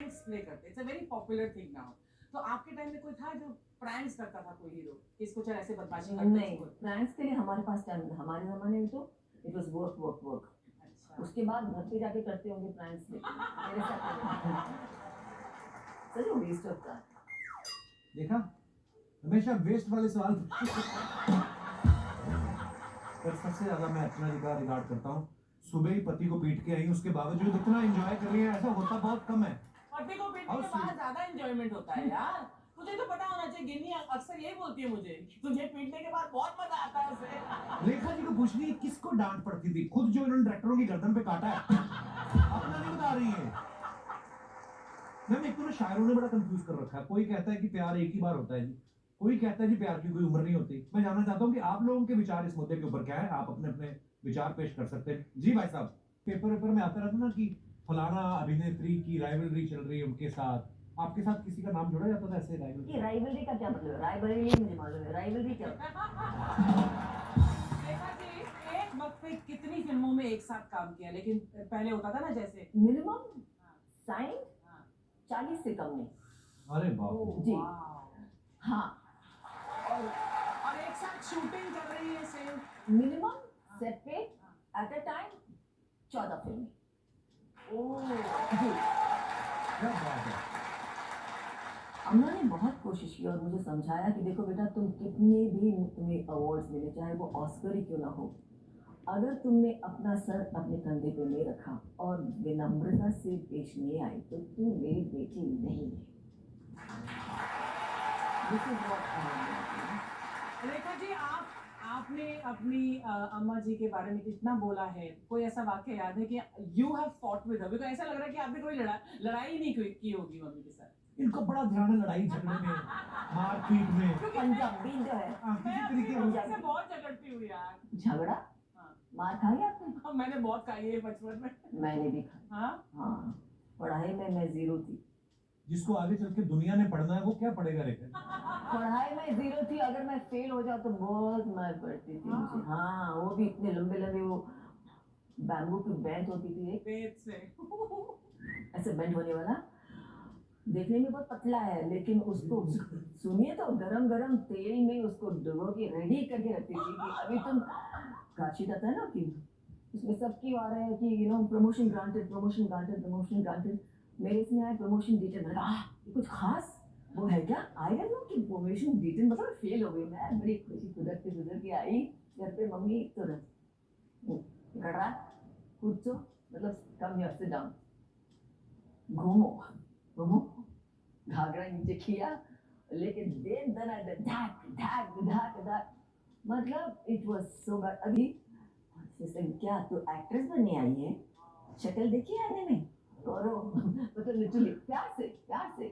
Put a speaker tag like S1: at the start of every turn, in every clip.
S1: Play करते, it's a very popular thing now. तो आपके टाइम में कोई था जो प्रैंक्स करता था, कोई हीरो इसको चाहे ऐसे बदमाशी करते
S2: नहीं, प्रैंक्स के लिए हमारे पास टाइम नहीं। हमारे ज़माने में तो it was work work work.
S1: अच्छा
S2: उसके बाद घर पे जाके करते होंगे प्रैंक्स, लेकिन मेरे साथ नहीं। सच में वेस्ट ऑफ टाइम।
S3: देखा, हमेशा वेस्ट वाले सवाल पर सबसे ज्यादा मैं अर्चना जी का रिगार्ड करता हूँ। सुबह ही पति को पीट के आई, उसके बावजूद इतना एंजॉय कर रही है, ऐसा होता बहुत कम है।
S1: पति को पीटने
S3: How
S1: के बाद ज्यादा एंजॉयमेंट होता है यार। तुझे तो पता होना चाहिए, गिन्नी अक्सर यही बोलती है मुझे कि तुझे पीटने के बाद बहुत मजा आता है उसे।
S3: रेखा जी को पूछ रही है किसको डांट पड़ती थी, खुद जो इन्होंने डायरेक्टरों की गर्दन पे काटा है अपना नहीं बता रही है। मैम एक तो ना शायरों ने बड़ा कंफ्यूज कर रखा है। कोई कहता है कि प्यार एक ही बार होता है जी, कोई कहता है जी प्यार की कोई उम्र नहीं होती। मैं जानना चाहता हूँ कि आप लोगों के विचार इस मुद्दे के ऊपर क्या है, आप अपने अपने विचार पेश कर सकते हैं। जी भाई साहब, पेपर वेपर में आता रहता ना कि फलाना अभिनेत्री की राइवलरी चल रही है उनके साथ, आपके साथ किसी का नाम जोड़ा जाता था ऐसे राइवलरी?
S2: ये राइवलरी का क्या मतलब है? राइवलरी मुझे मालूम है, राइवलरी क्या होता
S1: रेखा जी एक वक्त पे कितनी फिल्मों में एक साथ काम किया, लेकिन पहले होता था ना जैसे
S2: है? मिनिमम साइन 40 से कम नहीं।
S3: अरे बाप रे।
S2: जी।
S1: वाह।
S2: हाँ,
S1: और एक साथ शूटिंग कर रही है सेम।
S2: मिनिमम सेट पे एट अ टाइम 14 फिल्में।
S1: ओह
S2: जी।
S3: क्या बात है।
S2: अम्मा ने बहुत कोशिश की और मुझे समझाया कि देखो बेटा, तुम कितने भी तुम्हें अवार्ड्स मिले, चाहे वो ऑस्कर ही क्यों ना हो, अगर तुमने अपना सर अपने कंधे पे नहीं रखा और विनम्रता से पेश नहीं आई तो तू मेरी बेटी नहीं है। This is what I mean.
S1: Rekha ji आपने अपनी अम्मा जी के बारे में इतना बोला है, कोई ऐसा वाक्य याद है कि you have fought with her? Because ऐसा लग रहा है कि आपने कोई लड़ाई नहीं की होगी मम्मी के साथ।
S3: इनको बड़ा ध्यान है लड़ाई झगड़े में, मारपीट में।
S1: क्योंकि
S2: पंजाबी जो है,
S1: मैं
S3: किसी
S1: अपनी
S3: तरीके
S1: मम्मी से बहुत झगड़ती हूँ यार।
S2: झगड़ा,
S1: हाँ।
S2: मार खाई आपने?
S1: मैंने बहुत खाई है बचपन में।
S2: मैंने भी खाई।
S1: हाँ
S2: हाँ, पढ़ाई में मैं जीरो थी।
S3: जिसको आगे चल के दुनिया ने पढ़ना है वो क्या पढ़ेगा रेखा?
S2: पढ़ाई में जीरो थी, अगर मैं फेल हो जाऊँ तो बहुत मार पड़ती थी मुझे। हाँ, वो भी इतने लंबे लंबे, वो बैम्बू की बेंच होती थी एक,
S1: पेट से।
S2: ऐसे बेंड होने वाला, देखने में बहुत पतला है, लेकिन उसको सुनिए तो गरम गरम तेल में उसको डुबो के रेडी करके रखती थी कि अभी तुम, काशी जाता है ना कि उसमें सबकी आ रहे हैं कि promotion granted, promotion granted, promotion granted. मेरे इसमें आया प्रमोशन डिटेल। मैंने कहा ये कुछ खास वो है क्या? आई डोंट नो कि प्रमोशन डिटेल मतलब फेल हो गई। मैं बड़ी खुशी गुजर के आई घर पे, मम्मी तुरंत गड़ा कुछ मतलब कम हियर से डाउन, घूमो घूमो, घाघरा नीचे किया, लेकिन देन धक धक धक धक, मतलब इट वाज सो बैड। अभी जैसे क्या तू एक्ट्रेस बनने आई है, शक्ल देखी आईने में, करो मतलब लिटरली प्यार से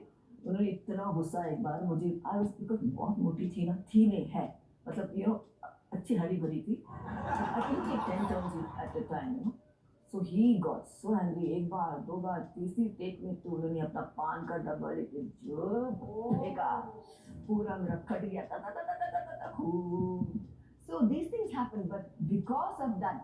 S2: उन्होंने इतना गुस्सा एक बार मुझे, आई वाज बिकॉज बहुत मोटी थी ना, थी नहीं है, मतलब अच्छी हरी भरी थी। I think take 10 turns at a time, so he got so angry. एक बार दो बार तीसरी टेक में तो उन्होंने अपना पान का डब्बा लेके जो फेंका, पूरा मेरा कट गया था खूब। So these things happen, but because of that